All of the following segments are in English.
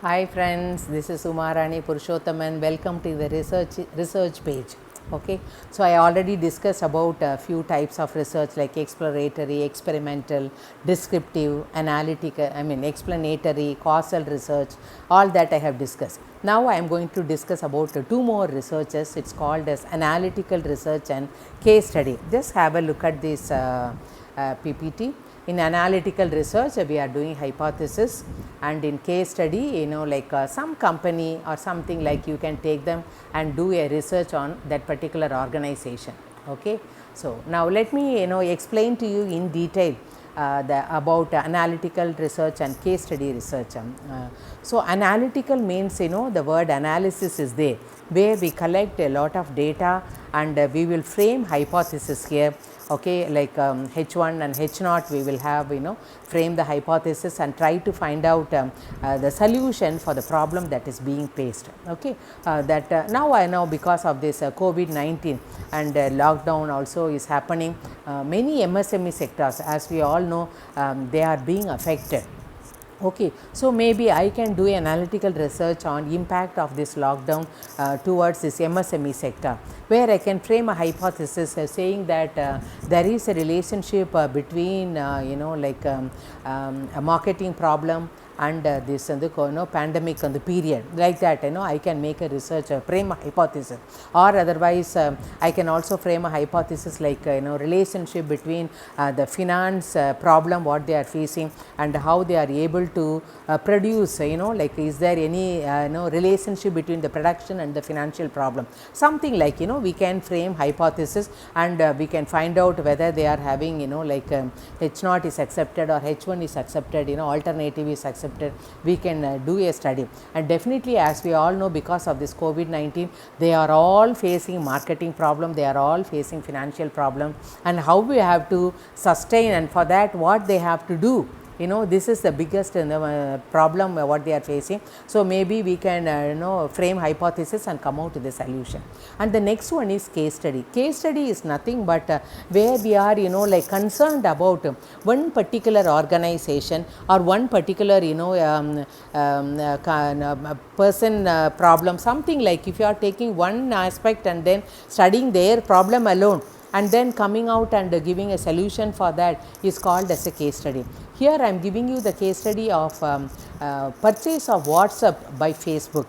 Hi friends, this is Umarani Purushothaman. Welcome to the research page. Okay, so I already discussed about a few types of research like exploratory, experimental, descriptive, analytical, explanatory, causal research, all that I have discussed. Now I am going to discuss about two more researches. It's called as analytical research and case study. Just have a look at this PPT. In analytical research, we are doing hypothesis, and in case study, like some company or something, like you can take them and do a research on that particular organization. Okay. So, now let me explain to you in detail about analytical research and case study research. So, analytical means the word analysis is there, where we collect a lot of data and we will frame hypothesis here. Okay, like H1 and H0, we will have frame the hypothesis and try to find out the solution for the problem that is being faced. Okay, that now I know because of this COVID-19 and lockdown also is happening, many MSME sectors, as we all know, they are being affected. Okay, so maybe I can do analytical research on impact of this lockdown towards this MSME sector, where I can frame a hypothesis saying that there is a relationship between like a marketing problem and this pandemic and the period, like that I can make a research frame a hypothesis, or otherwise I can also frame a hypothesis like relationship between the finance problem what they are facing and how they are able to produce, like is there any relationship between the production and the financial problem, something like we can frame hypothesis, and we can find out whether they are having like H0 is accepted or H1 is accepted, alternative is accepted. We can do a study, and definitely, as we all know, because of this COVID-19, they are all facing marketing problem, they are all facing financial problem, and how we have to sustain, and for that what they have to do. This is the biggest problem what they are facing. So, maybe we can frame hypothesis and come out with the solution. And the next one is case study. Case study is nothing but where we are like concerned about one particular organization or one particular person problem, something like if you are taking one aspect and then studying their problem alone and then coming out and giving a solution for that is called as a case study. Here I am giving you the case study of purchase of WhatsApp by Facebook.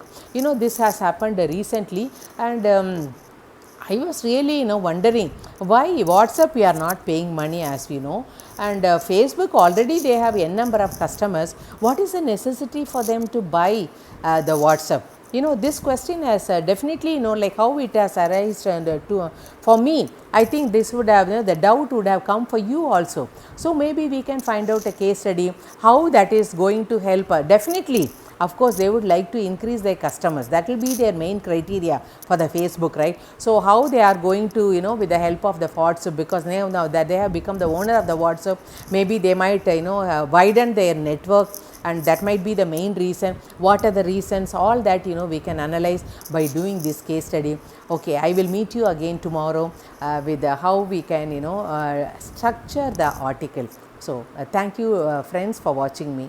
This has happened recently, and I was really wondering why WhatsApp we are not paying money, as we know, and Facebook already they have n number of customers. What is the necessity for them to buy the WhatsApp? This question has definitely like how it has arisen, and for me I think this would have the doubt would have come for you also. So, maybe we can find out a case study how that is going to help. Definitely, of course, they would like to increase their customers, that will be their main criteria for the Facebook, right. So, how they are going to with the help of the WhatsApp, because now that they have become the owner of the WhatsApp, maybe they might widen their network, and that might be the main reason. What are the reasons, all that we can analyze by doing this case study. Okay, I will meet you again tomorrow with how we can structure the article. So, thank you friends for watching me.